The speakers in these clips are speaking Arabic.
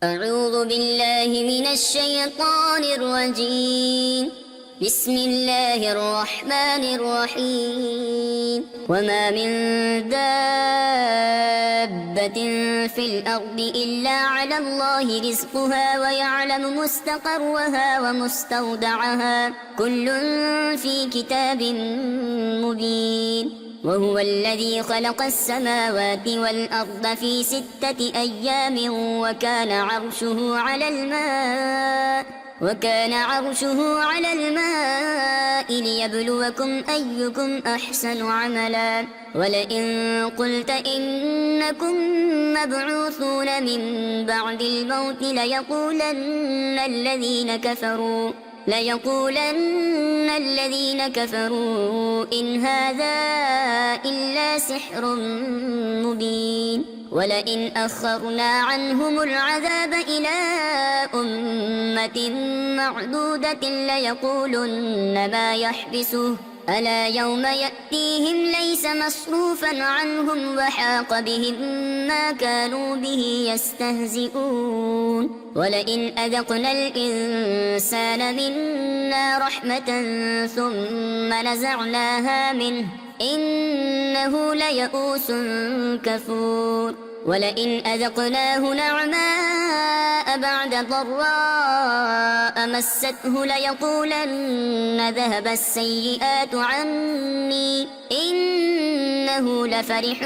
أعوذ بالله من الشيطان الرجيم. بسم الله الرحمن الرحيم. وما من دابة في الأرض إلا على الله رزقها ويعلم مستقرها ومستودعها كل في كتاب مبين. وهو الذي خلق السماوات والأرض في 6 أيام وكان عرشه على الماء ليبلوكم أيكم أحسن عملا. ولئن قلت إنكم مبعوثون من بعد الموت ليقولن الذين كفروا إن هذا إلا سحر مبين. ولئن أخرنا عنهم العذاب إلى أمة معدودة ليقولن ما يحبسه ألا يوم يأتيهم ليس مصروفا عنهم وحاق بهم ما كانوا به يستهزئون. ولئن أذقنا الإنسان منا رحمة ثم نزعناها منه إنه ليئوس كفور. ولئن أذقناه نعماء بعد ضراء مسته ليقولن ذهب السيئات عني إنه لفرح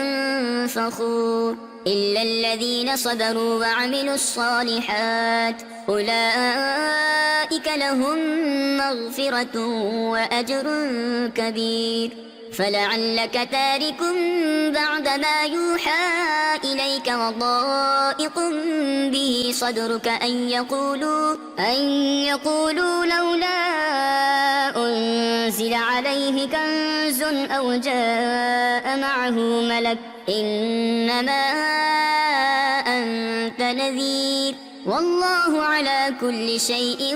فخور. إلا الذين صبروا وعملوا الصالحات أولئك لهم مغفرة وأجر كبير. فلعلك تارك بعد ما يوحى إليك وضائق به صدرك أن يقولوا لولا أنزل عليه كنز أو جاء معه ملك إنما أنت نذير والله على كل شيء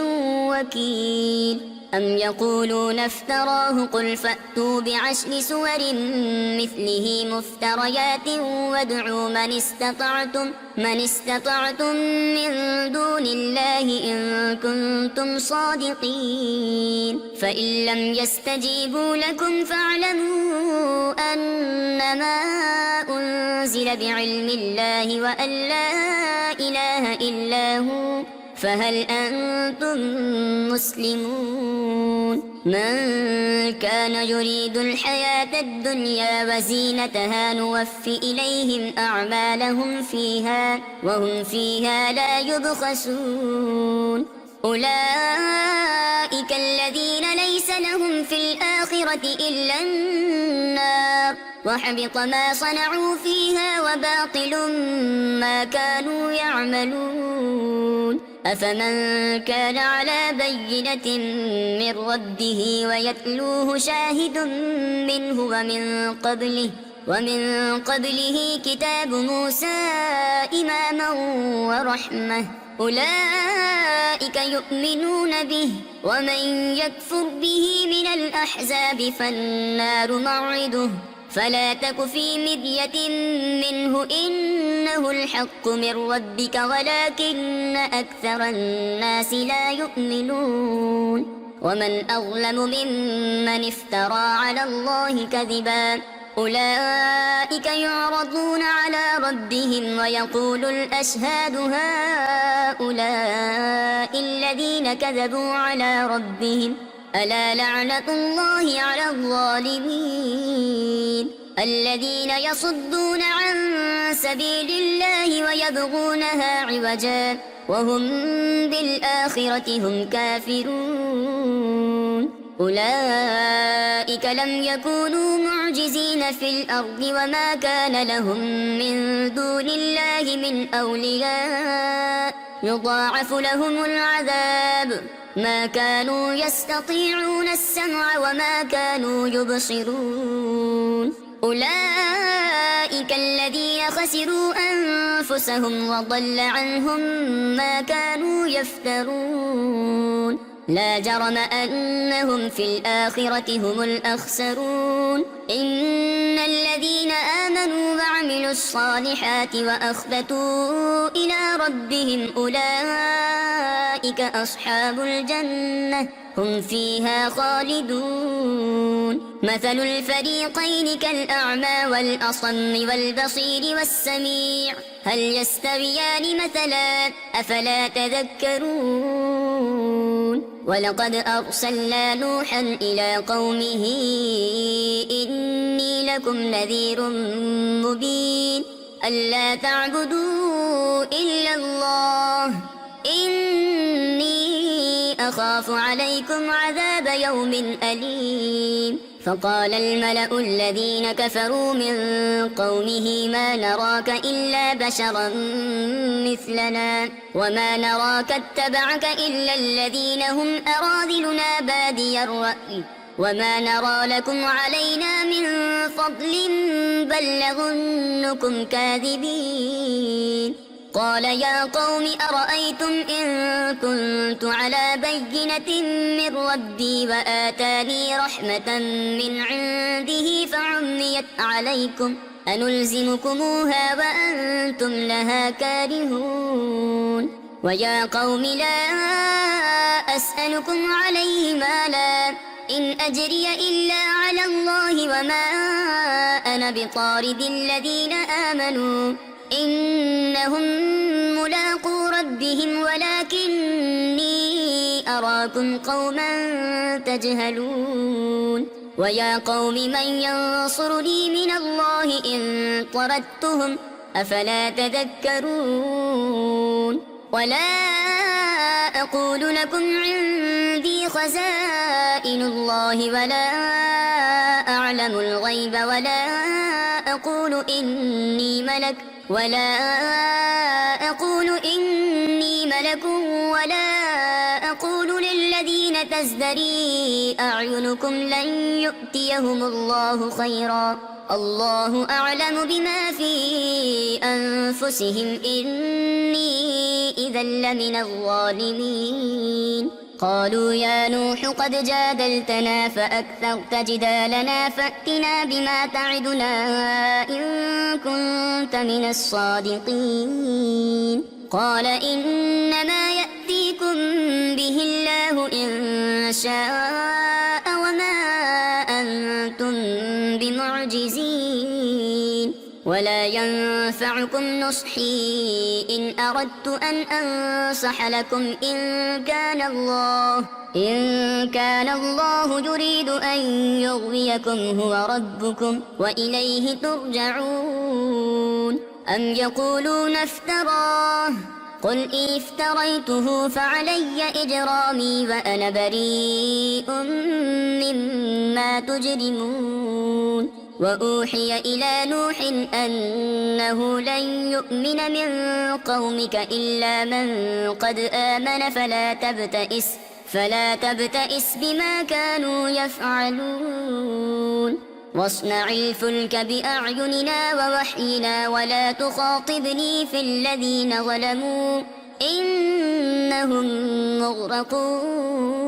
وكيل. أم يقولون افتراه قل فأتوا ب10 سور مثله مفتريات وادعوا من استطعتم من دون الله إن كنتم صادقين. فإن لم يستجيبوا لكم فاعلموا أنما أنزل بعلم الله وأن لا إله إلا هو فهل أنتم مسلمون. من كان يريد الحياة الدنيا وزينتها نوف إليهم أعمالهم فيها وهم فيها لا يبخسون. أولئك الذين ليس لهم في الآخرة إلا النار وحبط ما صنعوا فيها وباطل ما كانوا يعملون. أفمن كان على بينة من ربه ويتلوه شاهد منه ومن قبله كتاب موسى إماما ورحمة أولئك يؤمنون به. ومن يكفر به من الأحزاب فالنار موعده فلا تك في مرية منه إنه الحق من ربك ولكن أكثر الناس لا يؤمنون. ومن أظلم ممن افترى على الله كذبا أولئك يعرضون على ربهم ويقول الأشهاد هؤلاء الذين كذبوا على ربهم ألا لعنة الله على الظالمين الذين يصدون عن سبيل الله ويبغونها عوجا وهم بالآخرة هم كافرون. أولئك لم يكونوا معجزين في الأرض وما كان لهم من دون الله من أولياء يضاعف لهم العذاب ما كانوا يستطيعون السمع وما كانوا يبصرون. أولئك الذين خسروا أنفسهم وضل عنهم ما كانوا يفترون. لا جرم أنهم في الآخرة هم الأخسرون إن الذين آمنوا وعملوا الصالحات وأخبتوا إلى ربهم أولئك أصحاب الجنة هم فيها خالدون مثل الفريقين كالأعمى والأصم والبصير والسميع هل يستويان مثلا أفلا تذكرون ولقد أرسلنا نوحا إلى قومه إني لكم نذير مبين ألا تعبدوا إلا الله إني أخاف عليكم عذاب يوم أليم فقال الملأ الذين كفروا من قومه ما نراك إلا بشرا مثلنا وما نراك اتبعك إلا الذين هم أراذلنا بادي الرأي وما نرى لكم علينا من فضل بل نظنكم كاذبين قال يا قوم أرأيتم إن كنت على بينة من ربي وآتاني رحمة من عنده فعميت عليكم أنلزمكموها وأنتم لها كارهون ويا قوم لا أسألكم عليه مالا إن أجري إلا على الله وما أنا بطارد الذين آمنوا إنهم ملاقو ربهم ولكني أراكم قوما تجهلون ويا قوم من ينصرني من الله إن طردتهم أفلا تذكرون ولا أقول لكم عندي خزائن الله ولا أعلم الغيب ولا أقول إني ملك ولا أقول للذين تزدري أعينكم لن يؤتيهم الله خيرا الله أعلم بما في أنفسهم إني إذا لمن الظالمين قالوا يا نوح قد جادلتنا فأكثرت جدالنا فأتنا بما تعدنا إن كنت من الصادقين قال إنما يأتيكم به الله إن شاء وما أنتم بمعجزين ولا ينفعكم نصحي إن أردت أن أنصح لكم إن كان الله يريد أن يغويكم هو ربكم وإليه ترجعون أم يقولون افتراه قل إن افتريته فعلي إجرامي وأنا بريء مما تجرمون وأوحي إلى نوح أنه لن يؤمن من قومك إلا من قد آمن فلا تبتئس بما كانوا يفعلون واصنع الفلك بأعيننا ووحينا ولا تخاطبني في الذين ظلموا إنهم مغرقون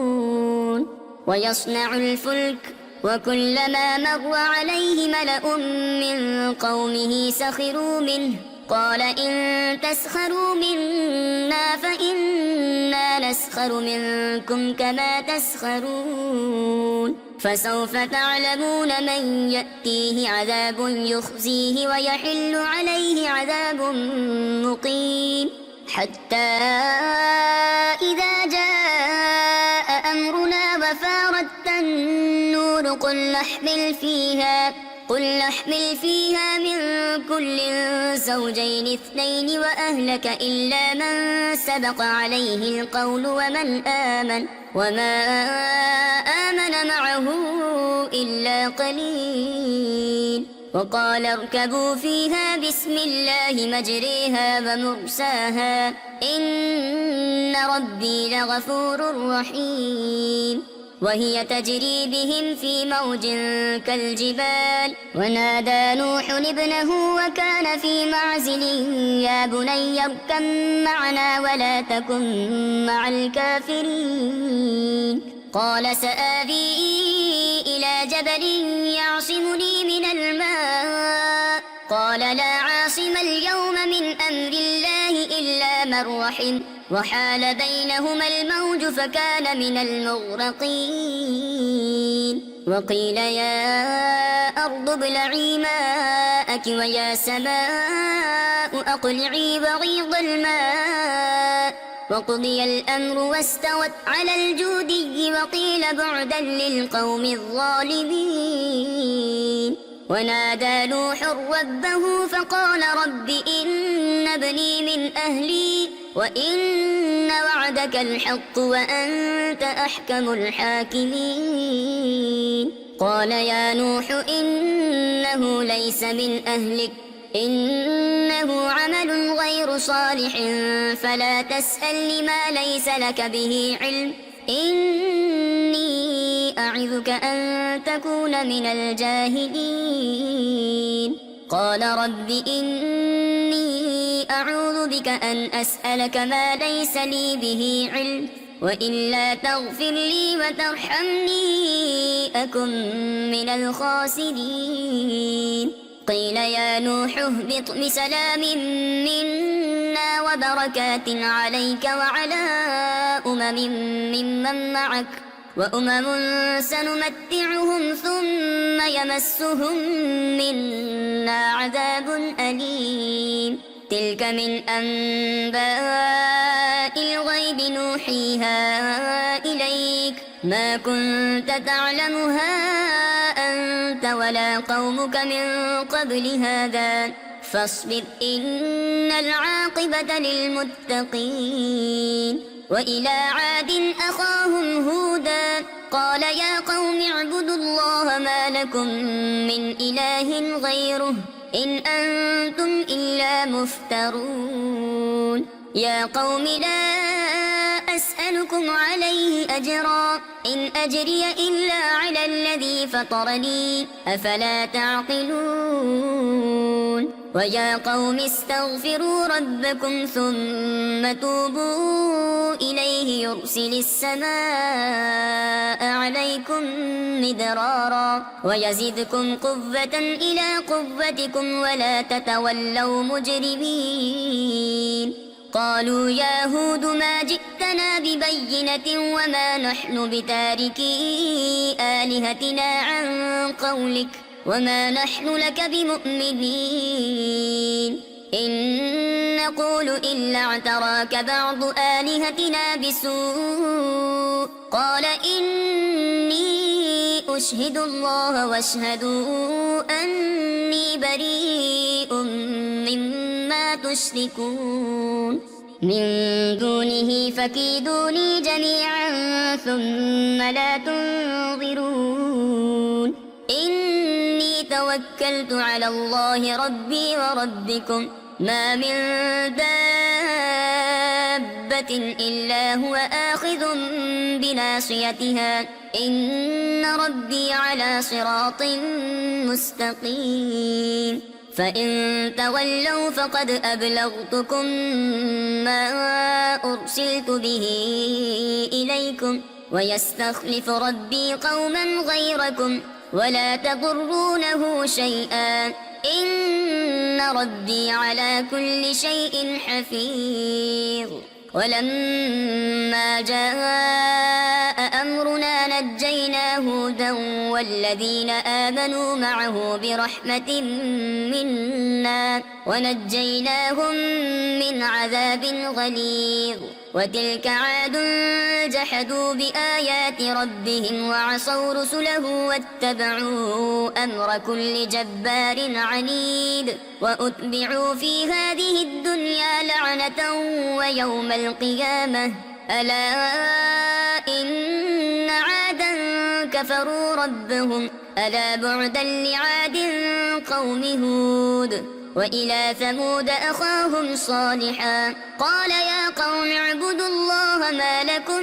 ويصنع الفلك وكلما مر عليه ملأ من قومه سخروا منه قال إن تسخروا منا فإنا نسخر منكم كما تسخرون فسوف تعلمون من يأتيه عذاب يخزيه ويحل عليه عذاب مقيم حتى إذا جاء أمرنا وفارت النور قل نحمل فيها من كل زوجين اثنين وأهلك إلا من سبق عليه القول وما آمن معه إلا قليل وقال اركبوا فيها بسم الله مجريها ومرساها إن ربي لغفور رحيم وهي تجري بهم في موج كالجبال ونادى نوح ابنه وكان في معزل يا بني اركب معنا ولا تكن مع الكافرين قال سآوي إلى جبل يعصمني من الماء قال لا عاصم اليوم من أمر الله إلا من رحم وحال بينهما الموج فكان من المغرقين وقيل يا أرض ابلعي ماءك ويا سماء أقلعي وغيض الماء وقضي الأمر واستوت على الجودي وقيل بعدا للقوم الظالمين ونادى نوح ربه فقال رب إن ابني من أهلي وإن وعدك الحق وأنت أحكم الحاكمين قال يا نوح إنه ليس من أهلك إنه عمل غير صالح فلا تسأل ما ليس لك به علم إني أعظك أن تكون من الجاهلين قال رب إني أعوذ بك أن أسألك ما ليس لي به علم وإلا تغفر لي وترحمني أكن من الخاسرين قيل يا نوح اهبط بسلام منا وبركات عليك وعلى ممن معك وأمم سنمتعهم ثم يمسهم منا عذاب أليم تلك من أنباء الغيب نوحيها إليك ما كنت تعلمها أنت ولا قومك من قبل هذا فاصبر إن العاقبة للمتقين وإلى عاد أخاهم هودا قال يا قوم اعبدوا الله ما لكم من إله غيره إن أنتم إلا مفترون يا قوم لا أسألكم عليه أجرا إن أجري إلا على الذي فطرني أفلا تعقلون ويا قوم استغفروا ربكم ثم توبوا إليه يرسل السماء عليكم مدرارا ويزدكم قوة إلى قوتكم ولا تتولوا مجرمين قالوا يا هود ما جئتنا ببينة وما نحن بتاركي آلهتنا عن قولك وما نحن لك بمؤمنين إن نقول إلا اعتراك بعض آلهتنا بسوء قال إني أشهد الله واشهدوا أني بريء مما تشركون من دونه فكيدوني جميعا ثم لا تنظرون إني توكلت على الله ربي وربكم ما من دابة إلا هو آخذ بناصيتها إن ربي على صراط مستقيم فإن تولوا فقد أبلغتكم ما أرسلت به إليكم ويستخلف ربي قوما غيركم ولا تضرونه شيئا إن ربي على كل شيء حفيظ ولما جاء أمرنا نجينا هودا والذين آمنوا معه برحمة منا ونجيناهم من عذاب غليظ وتلك عاد جحدوا بآيات ربهم وعصوا رسله واتبعوا أمر كل جبار عنيد وأتبعوا في هذه الدنيا لعنة ويوم القيامة ألا إن عادا كفروا ربهم ألا بعدا لعاد قوم هود وإلى ثمود أخاهم صالحا قال يا قوم اعبدوا الله ما لكم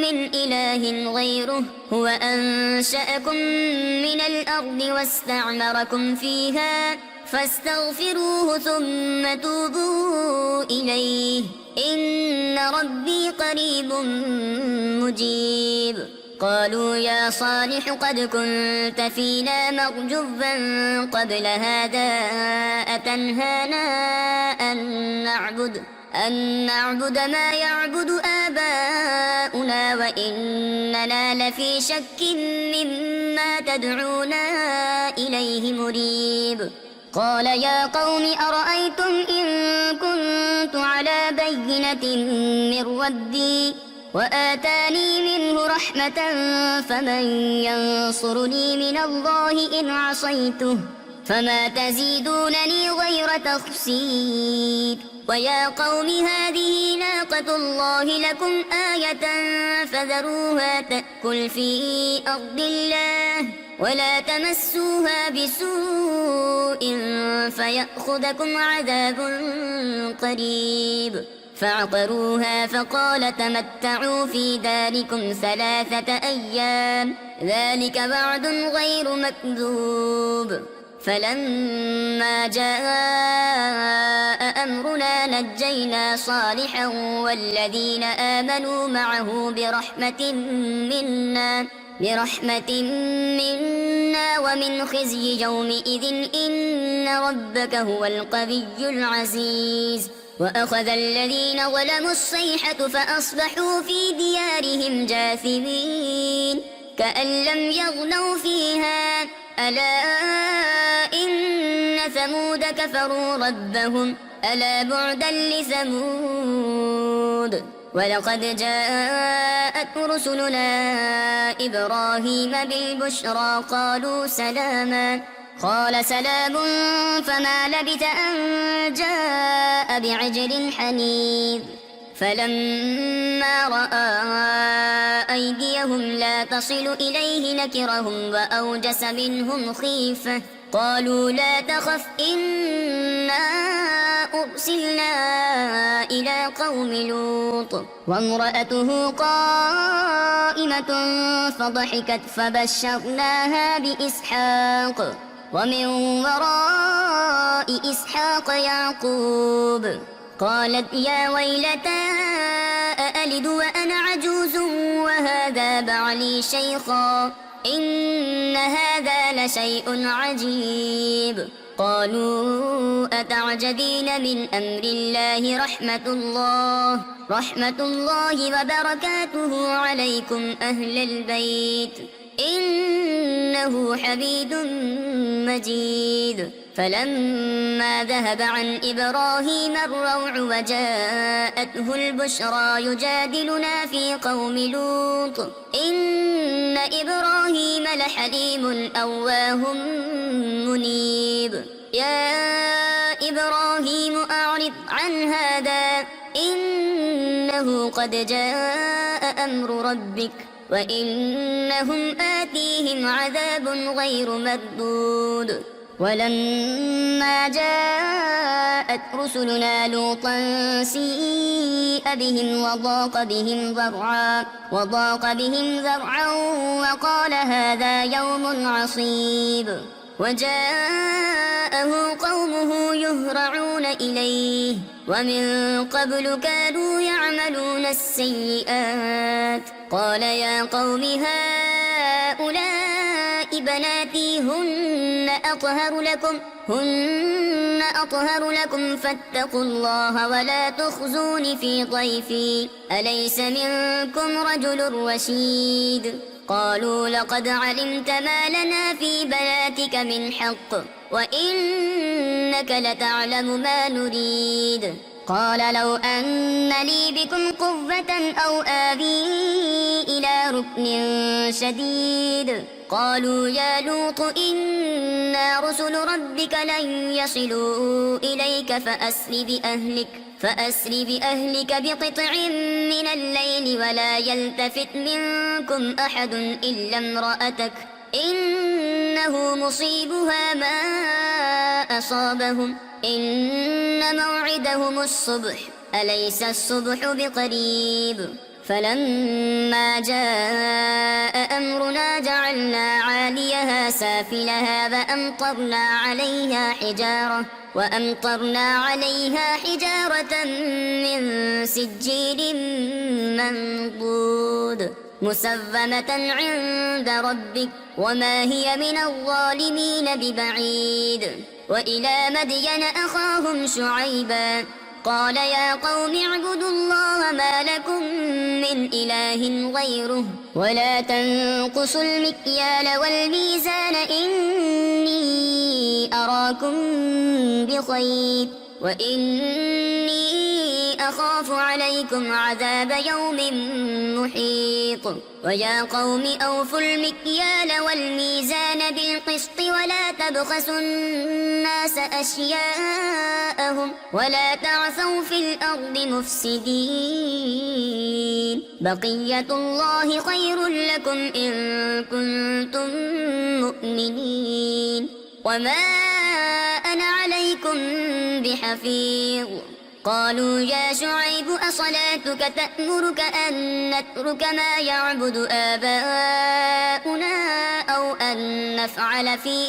من إله غيره هو أنشأكم من الأرض واستعمركم فيها فاستغفروه ثم توبوا إليه إن ربي قريب مجيب قالوا يا صالح قد كنت فينا مرجوا قبل هذا أتنهانا أن نعبد ما يعبد آباؤنا وإننا لفي شك مما تدعونا إليه مريب. قال يا قوم أرأيتم إن كنت على بينة من ربي وآتاني منه رحمة فمن ينصرني من الله إن عصيته فما تزيدونني غير تخسير. ويا قوم هذه ناقة الله لكم آية فذروها تأكل في أرض الله ولا تمسوها بسوء فيأخذكم عذاب قريب. فعقروها فقال تمتعوا في داركم 3 أيام ذلك وعد غير مكذوب. فلما جاء أمرنا نجينا صالحا والذين آمنوا معه برحمة منا ومن خزي يومئذ إن ربك هو القوي العزيز. وأخذ الذين ظلموا الصيحة فأصبحوا في ديارهم جاثمين كأن لم يغنوا فيها ألا إن ثمود كفروا ربهم ألا بعدا لثمود. ولقد جاءت رسلنا إبراهيم بالبشرى قالوا سلاما قال سلام فما لبث أن جاء بعجل حنيذ. فلما رأى أيديهم لا تصل إليه نكرهم وأوجس منهم خيفة قالوا لا تخف إنا أرسلنا إلى قوم لوط وامرأته قائمة فضحكت فبشرناها بإسحاق ومن وراء إسحاق يعقوب. قالت يا ويلتى أألد وأنا عجوز وهذا بعلي شيخا إن هذا لشيء عجيب. قالوا أتعجبين من أمر الله رحمة الله وبركاته عليكم أهل البيت إنه حميد مجيد. فلما ذهب عن إبراهيم الروع وجاءته البشرى يجادلنا في قوم لوط إن إبراهيم لحليم أواه منيب. يا إبراهيم أعرض عن هذا إنه قد جاء أمر ربك وإنهم آتيهم عذاب غير مردود. ولما جاءت رسلنا لوطا سيء بهم وضاق بهم ذرعا وقال هذا يوم عصيب. وجاءه قومه يهرعون إليه ومن قبل كانوا يعملون السيئات. قال يا قوم هؤلاء بناتي هن أطهر لكم فاتقوا الله ولا تخزون في ضيفي أليس منكم رجل رشيد. قالوا لقد علمت ما لنا في بناتك من حق وإنك لتعلم ما نريد. قال لو أن لي بكم قوة أو آوي إلى ركن شديد. قالوا يا لوط إنا رسل ربك لن يصلوا إليك فأسر بأهلك بقطع من الليل ولا يلتفت منكم أحد إلا امرأتك إنه مصيبها ما أصابهم إن موعدهم الصبح أليس الصبح بقريب. فلما جاء أمرنا جعلنا عاليها سافلها وأمطرنا عليها حجارة من سجيل منضود مسومة عند ربك وما هي من الظالمين ببعيد. وإلى مدين أخاهم شعيبا قال يا قوم اعبدوا الله ما لكم من إله غيره ولا تنقصوا المكيال والميزان إني أراكم بخير وإني أخاف عليكم عذاب يوم محيط. ويا قوم أوفوا المكيال والميزان بالقسط ولا تبخسوا الناس أشياءهم ولا تعثوا في الأرض مفسدين. بقية الله خير لكم إن كنتم مؤمنين وما أنا عليكم بحفيظ. قالوا يا شعيب أصلاتك تأمرك أن نترك ما يعبد آباؤنا أو أن نفعل في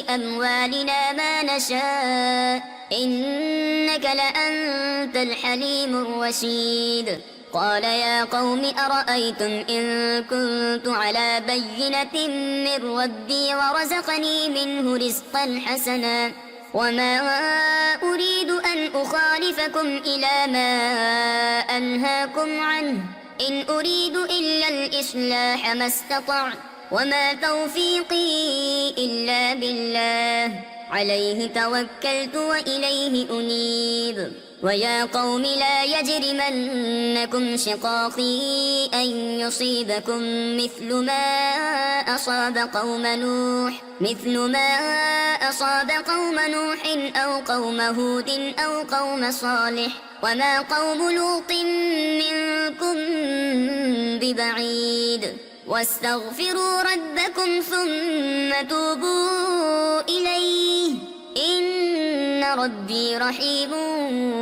أموالنا ما نشاء إنك لأنت الحليم الرشيد. قال يا قوم أرأيتم إن كنت على بينة من ربي ورزقني منه رزقا حسنا وما أريد أن أخالفكم إلى ما أنهاكم عنه إن أريد إلا الإصلاح ما استطعت وما توفيقي إلا بالله عليه توكلت وإليه أنيب. ويا قوم لا يجرمنكم شقاقي أن يصيبكم مثل ما أصاب قوم نوح أو قوم هود أو قوم صالح وما قوم لوط منكم ببعيد. واستغفروا ربكم ثم توبوا إليه إن ربي رحيم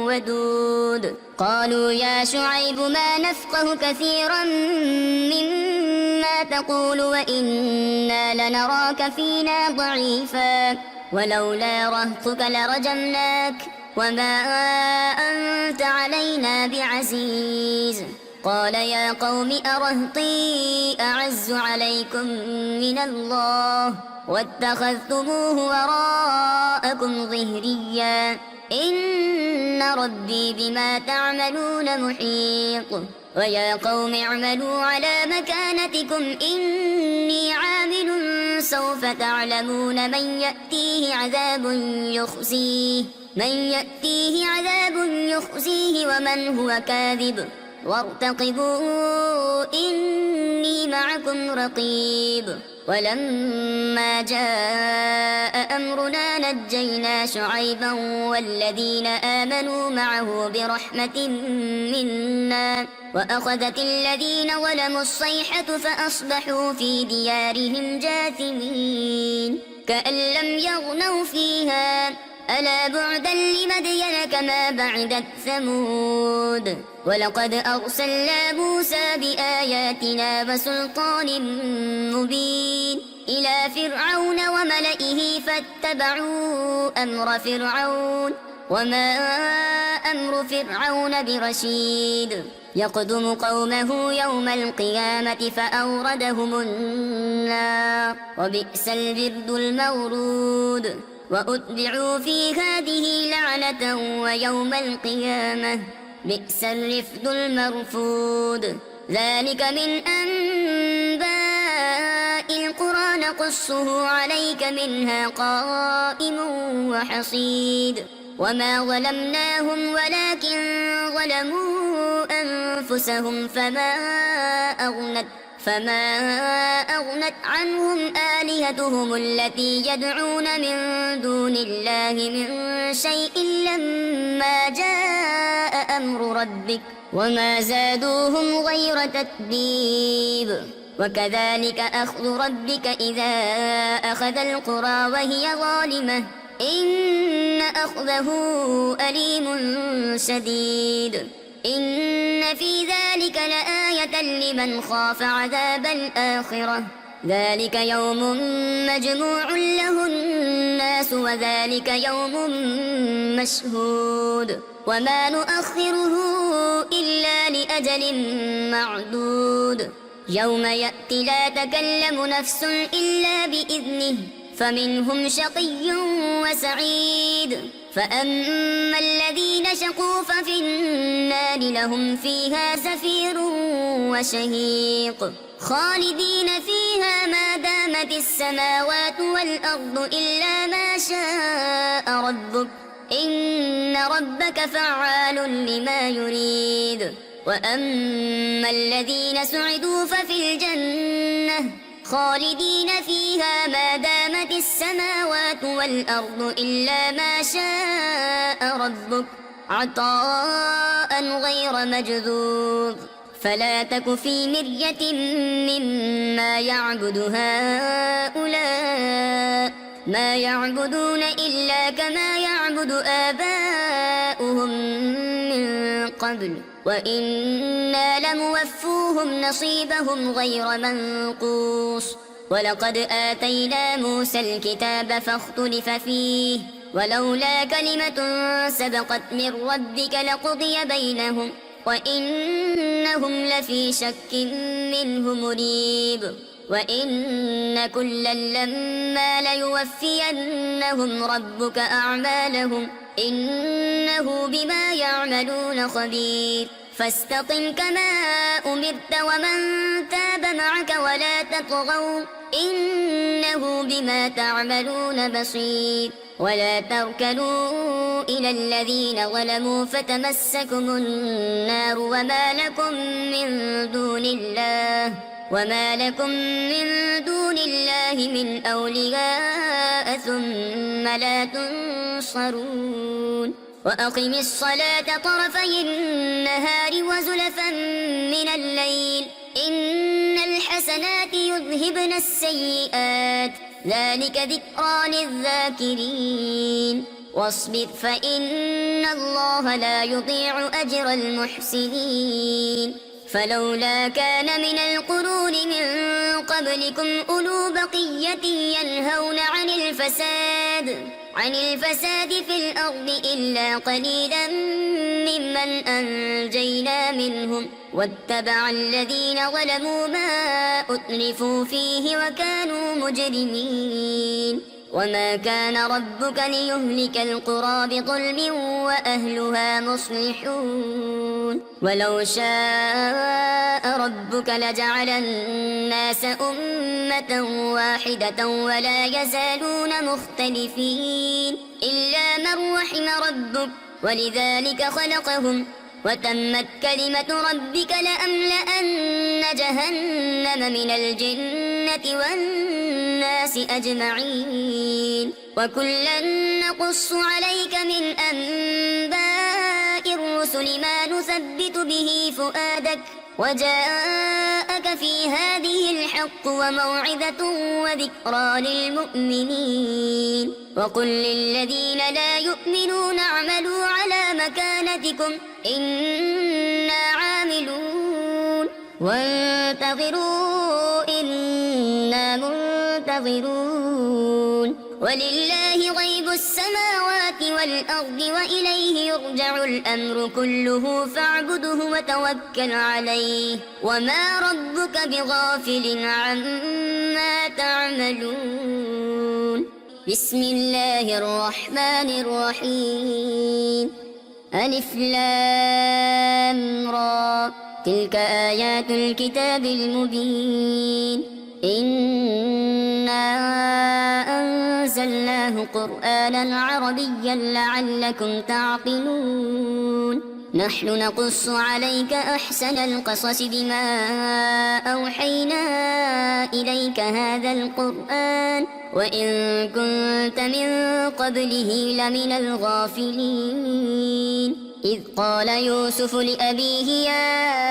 ودود. قالوا يا شعيب ما نفقه كثيرا مما تقول وإنا لنراك فينا ضعيفا ولولا رهطك لرجمناك وما أنت علينا بعزيز. قال يا قوم أرهطي أعز عليكم من الله واتخذتموه وراءكم ظهريا إن ربي بما تعملون محيط. ويا قوم اعملوا على مكانتكم إني عامل سوف تعلمون من يأتيه عذاب يخزيه ومن هو كاذب وارتقبوا إني معكم رقيب. ولما جاء أمرنا نجينا شعيبا والذين آمنوا معه برحمة منا وأخذت الذين ظلموا الصيحة فأصبحوا في ديارهم جاثمين كأن لم يغنوا فيها ألا بعدا لمدين كما بعدت ثمود. ولقد أرسلنا موسى بآياتنا وسلطان مبين إلى فرعون وملئه فاتبعوا أمر فرعون وما أمر فرعون برشيد. يقدم قومه يوم القيامة فأوردهم النار وبئس الورد المورود. وأتبعوا في هذه لعنة ويوم القيامة بئس الرفد المرفود. ذلك من أنباء القرى نقصه عليك منها قائم وحصيد. وما ظلمناهم ولكن ظلموا أنفسهم فما أغنت عنهم آلهتهم التي يدعون من دون الله من شيء لما جاء أمر ربك وما زادوهم غير تتبيب. وكذلك أخذ ربك إذا أخذ القرى وهي ظالمة إن أخذه أليم شديد. إن في ذلك لآية لمن خاف عذاب الآخرة ذلك يوم مجموع له الناس وذلك يوم مشهود. وما نؤخره إلا لأجل معدود يوم يأتي لا تكلم نفس إلا بإذنه فمنهم شقي وسعيد فأما الذين شقوا ففي النار لهم فيها زفير وشهيق خالدين فيها ما دامت السماوات والأرض إلا ما شاء ربك إن ربك فعال لما يريد وأما الذين سعدوا ففي الجنة خالدين فيها ما دامت السماوات والأرض إلا ما شاء ربك عطاء غير مجذوذ فلا تك في مرية مما يعبد هؤلاء ما يعبدون إلا كما يعبد آباؤهم من قبل وإنا لموفوهم نصيبهم غير منقوص ولقد آتينا موسى الكتاب فاختلف فيه ولولا كلمة سبقت من ربك لقضي بينهم وإنهم لفي شك منه مريب وإن كلا لما ليوفينهم ربك أعمالهم إنه بما يعملون خبير فاستقم كما أمرت ومن تاب معك ولا تطغوا إنه بما تعملون بصير ولا تركنوا إلى الذين ظلموا فتمسكم النار وما لكم من دون الله من أولياء ثم لا تنصرون وأقم الصلاة طرفي النهار وزلفا من الليل إن الحسنات يذهبن السيئات ذلك ذكرى للذاكرين واصبر فإن الله لا يضيع أجر المحسنين فلولا كان من القرون من قبلكم أولو بقية ينهون عن الفساد في الأرض إلا قليلا ممن أنجينا منهم واتبع الذين ظلموا ما أترفوا فيه وكانوا مجرمين وما كان ربك ليهلك القرى بظلم وأهلها مصلحون ولو شاء ربك لجعل الناس أمة واحدة ولا يزالون مختلفين إلا من رحم ربك ولذلك خلقهم وتمت كلمة ربك لأملأن جهنم من الجنة والناس أجمعين وكلا نقص عليك من أنباء الرسل ما نثبت به فؤادك وجاءك في هذه الحق وموعظة وذكرى للمؤمنين وقل للذين لا يؤمنون اعملوا على مكانتكم إنا عاملون وانتظروا إنا منتظرون ولله غيب السماوات والأرض وإليه يرجع الأمر كله فاعبده وتوكل عليه وما ربك بغافل عما تعملون بسم الله الرحمن الرحيم ألف لام را تلك آيات الكتاب المبين إنا أنزلناه قرآنا عربيا لعلكم تعقلون نحن نقص عليك أحسن القصص بما أوحينا إليك هذا القرآن وإن كنت من قبله لمن الغافلين إذ قال يوسف لأبيه يا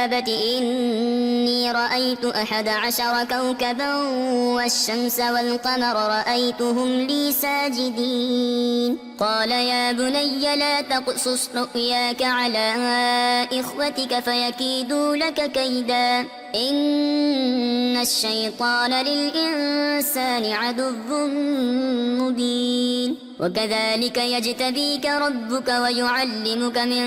أبت إني رأيت 11 كوكبا والشمس والقمر رأيتهم لي ساجدين قال يا بني لا تقصص رؤياك على إخوتك فيكيدوا لك كيدا إن الشيطان للإنسان عدو مبين وكذلك يجتبيك ربك ويعلمك من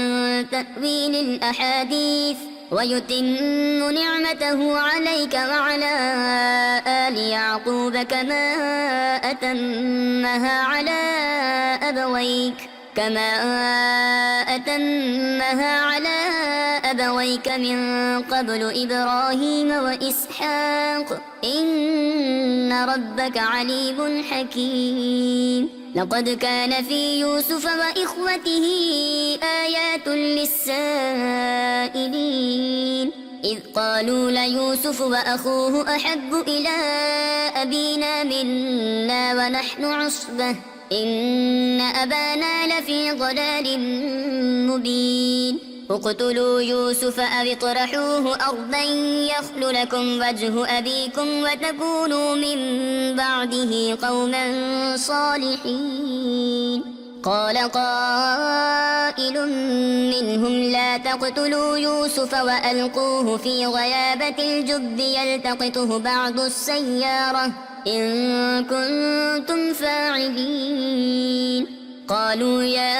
تأويل الأحاديث ويتم نعمته عليك وعلى آل يعقوب كما أتمها على أبويك من قبل إبراهيم وإسحاق إن ربك عليم حكيم. لقد كان في يوسف وإخوته آيات للسائلين إذ قالوا ليوسف وأخوه أحب إلى أبينا منا ونحن عصبة إن أبانا لفي ضلال مبين. اقتلوا يوسف أو اطرحوه أرضا يخل لكم وجه أبيكم وتكونوا من بعده قوما صالحين. قال قائل منهم لا تقتلوا يوسف وألقوه في غيابة الجب يلتقطه بعض السيارة إن كنتم فاعلين. قالوا يا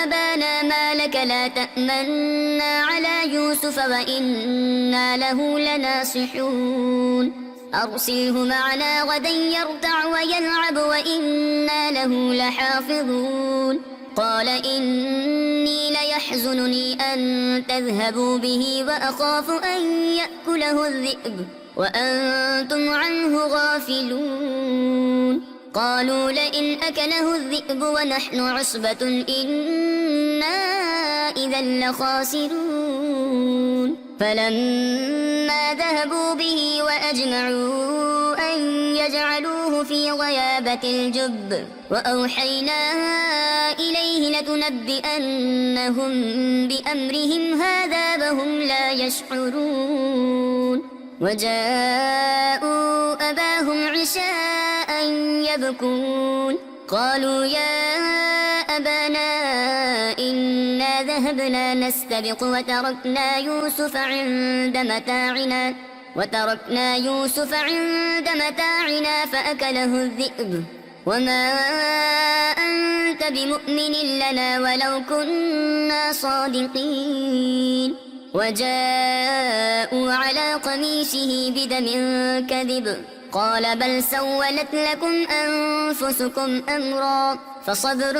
أبانا ما لك لا تأمنا على يوسف وإنا له لناصحون أرسله معنا غدا يرتع ويلعب وإنا له لحافظون. قال إني ليحزنني أن تذهبوا به وأخاف أن يأكله الذئب وأنتم عنه غافلون. قالوا لئن أكله الذئب ونحن عصبة إنا إذا لخاسرون. فلما ذهبوا به وأجمعوا أن يجعلوه في غيابة الجب وأوحينا إليه لتنبئنهم بأمرهم هذا وهم لا يشعرون. وجاءوا أباهم عشاء يبكون قالوا يا أبانا إنا ذهبنا نستبق وتركنا يوسف عند متاعنا فأكله الذئب وما أنت بمؤمن لنا ولو كنا صادقين. وجاءوا على قميصه بدم كذب قال بل سولت لكم أنفسكم أمرا فصبر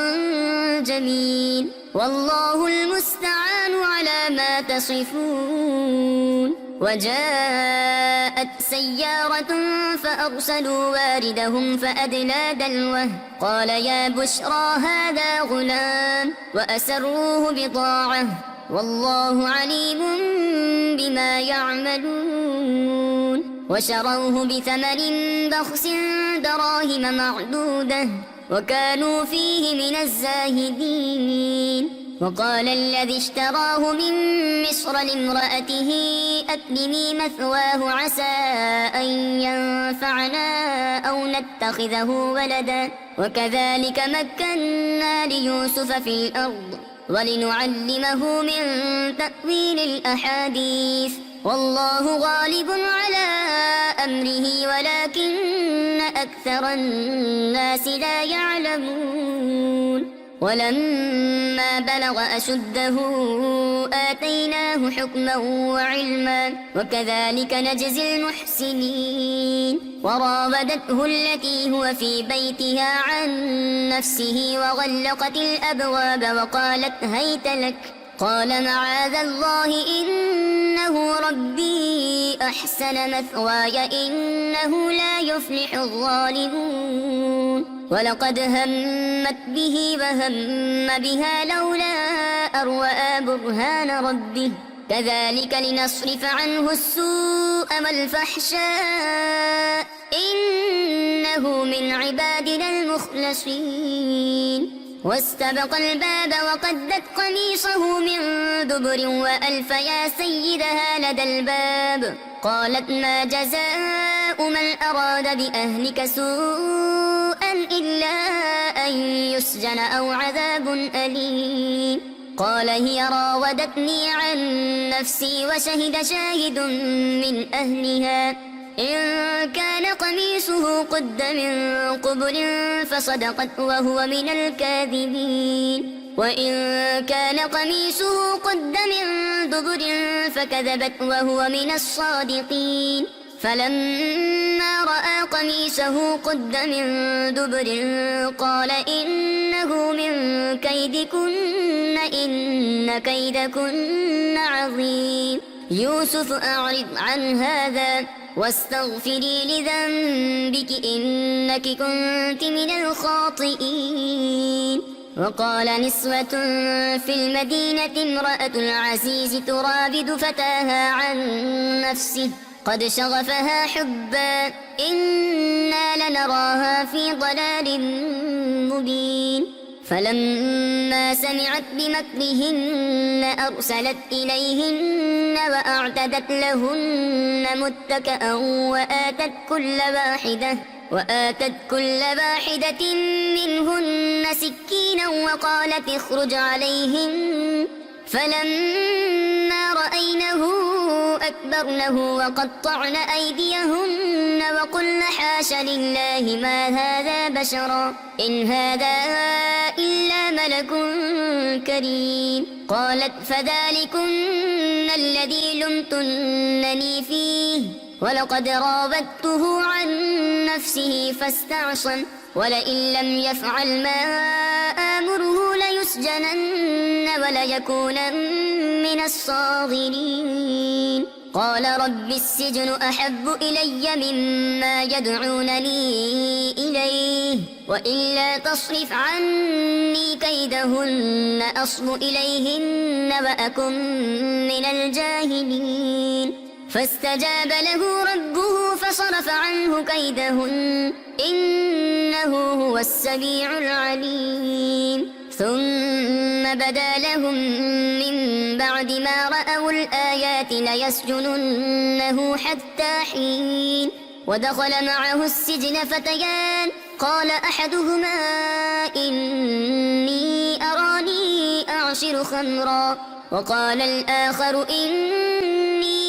جميل والله المستعان على ما تصفون. وجاءت سيارة فأرسلوا واردهم فأدلى دلوه قال يا بشرى هذا غلام وأسروه بضاعة والله عليم بما يعملون. وشروه بثمن بخس دراهم معدودة وكانوا فيه من الزاهدين. وقال الذي اشتراه من مصر لامرأته أكرمي مثواه عسى أن ينفعنا أو نتخذه ولدا وكذلك مكنا ليوسف في الأرض ولنعلمه من تأويل الأحاديث والله غالب على أمره ولكن أكثر الناس لا يعلمون. ولما بلغ أشده آتيناه حكما وعلما وكذلك نجزي المحسنين. وراودته التي هو في بيتها عن نفسه وغلقت الأبواب وقالت هيت لك قال معاذ الله إنه ربي أحسن مثواي إنه لا يفلح الظالمون. ولقد همت به وهم بها لولا أن رأى برهان ربه كذلك لنصرف عنه السوء والفحشاء إنه من عبادنا المخلصين. واستبق الباب وقدت قميصه من دبر وألف يا سيدها لدى الباب قالت ما جزاء من أراد بأهلك سوءا إلا أن يسجن أو عذاب أليم. قال هي راودتني عن نفسي وشهد شاهد من أهلها إن كان قميصه قد من قبل فصدقت وهو من الكاذبين. وإن كان قميصه قد من دبر فكذبت وهو من الصادقين فلما رأى قميصه قد من دبر قال إنه من كيدكن إن كيدكن عظيم يوسف أعرض عن هذا واستغفري لذنبك إنك كنت من الخاطئين وقال نسوة في المدينة امرأة العزيز تراود فتاها عن نفسه قد شغفها حبا إنا لنراها في ضلال مبين فلما سمعت بمكرهن أرسلت إليهن وأعتدت لهن متكأ وآتت كل واحدة منهن سكينا وقالت اخرج عليهن فلما رأينه أكبرنه وقطعن أيديهن وقلن حاش لله ما هذا بشرا إن هذا إلا ملك كريم قالت فذلكن الذي لمتنني فيه ولقد راودته عن نفسه فاستعصم ولئن لم يفعل ما آمره ليسجنن وليكونن من الصاغرين قال رب السجن أحب إلي مما يدعونني إليه وإلا تصرف عني كيدهن أصب إليهن وأكن من الجاهلين فاستجاب له ربه فصرف عنه كيدهن إنه هو السميع العليم ثم بدا لهم من بعد ما رأوا الآيات ليسجننه حتى حين ودخل معه السجن فتيان قال أحدهما إني أراني أعصر خمرا وقال الآخر إني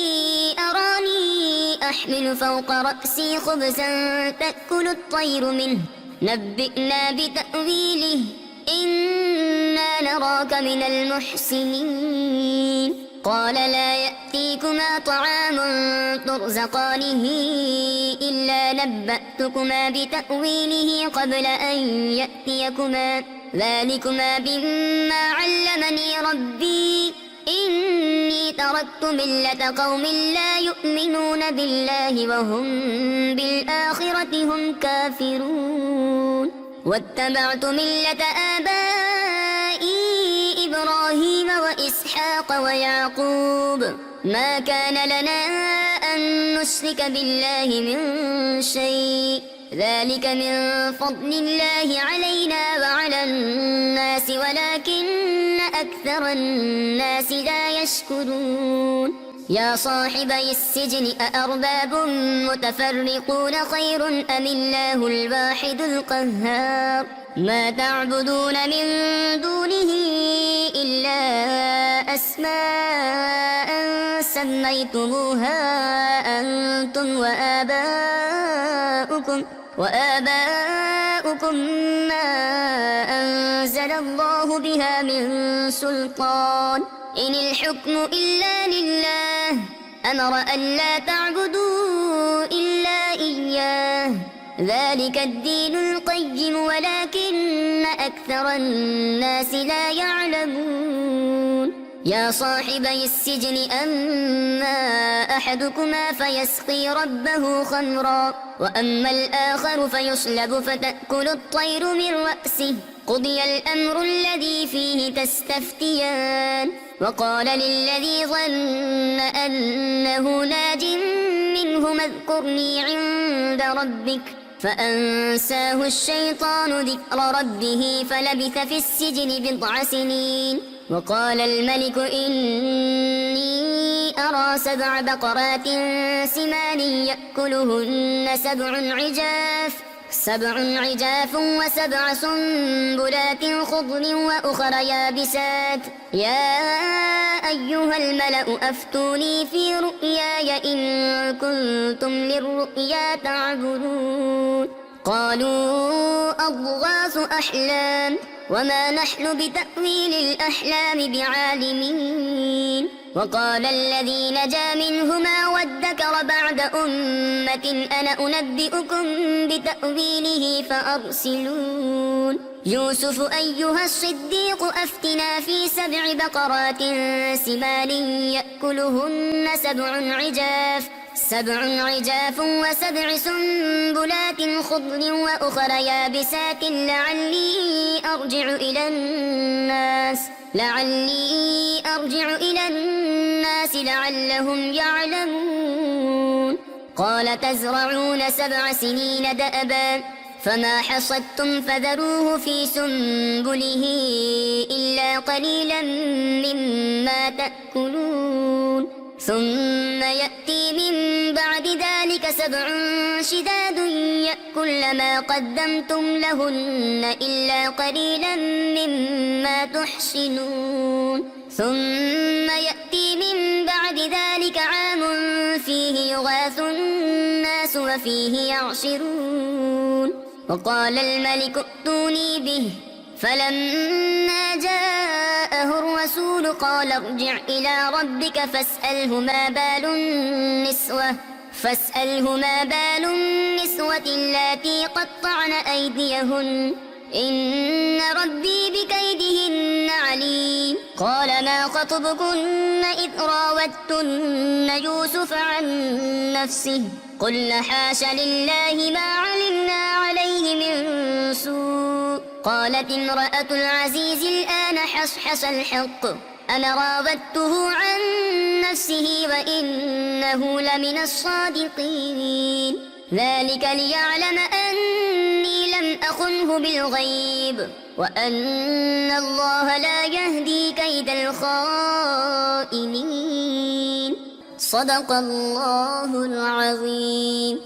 أراني أحمل فوق رأسي خبزا تأكل الطير منه نبئنا بتأويله إنا نراك من المحسنين قال لا يأتيكما طعام ترزقانه إلا نبأتكما بتأويله قبل أن يأتيكما ذلكما مما علمني ربي إني تركت ملة قوم لا يؤمنون بالله وهم بالآخرة هم كافرون واتبعت ملة آبائي إبراهيم وإسحاق ويعقوب ما كان لنا أن نشرك بالله من شيء ذلك من فضل الله علينا وعلى الناس ولكن أكثر الناس لا يشكرون يا صاحبي السجن أأرباب متفرقون خير أم الله الواحد القهار ما تعبدون من دونه إلا أسماء سميتموها أنتم وآباؤكم ما أنزل الله بها من سلطان إن الحكم إلا لله أمر ألا تعبدوا إلا إياه ذلك الدين القيم ولكن أكثر الناس لا يعلمون يا صاحبي السجن أما أحدكما فيسقي ربه خمرا وأما الآخر فيصلب فتأكل الطير من رأسه قضي الأمر الذي فيه تستفتيان وقال للذي ظن أنه ناج منهما اذكرني عند ربك فأنساه الشيطان ذكر ربه فلبث في السجن بضع سنين وقال الملك إني أرى 7 بقرات سمان يأكلهن 7 عجاف و7 سنبلات خضر وأخر يابسات يا أيها الملأ أفتوني في رؤياي إن كنتم للرؤيا تعبرون قالوا أضغاث أحلام وما نحن بتأويل الأحلام بعالمين. وقال الذي نجا منهما وادكر بعد أمة أنا أنبئكم بتأويله فأرسلون. يوسف أيها الصديق أفتنا في 7 بقرات سمان يأكلهن 7 عجاف و7 سنبلات خضر وأخر يابسات لعلي أرجع إلى الناس لعلهم يعلمون. قال تزرعون 7 سنين دأبا فما حصدتم فذروه في سنبله إلا قليلا مما تأكلون. ثم يأتي من بعد ذلك 7 شداد يأكل ما قدمتم لهن إلا قليلا مما تحصنون. ثم يأتي من بعد ذلك عام فيه يغاث الناس وفيه يعصرون. وقال الملك ائتوني به فلما جاءه الرسول قال ارجع إلى ربك فاسأله ما بال النسوة اللاتي قطعن أيديهن إن ربي بكيدهن عليم. قال ما خطبكن إذ راوتن يوسف عن نفسه قلن حاش لله ما علمنا عليه من سوء. قالت امرأة العزيز الآن حصحص الحق أنا راودته عن نفسه وإنه لمن الصادقين. ذلك ليعلم أني لم أخنه بالغيب وأن الله لا يهدي كيد الخائنين. صدق الله العظيم.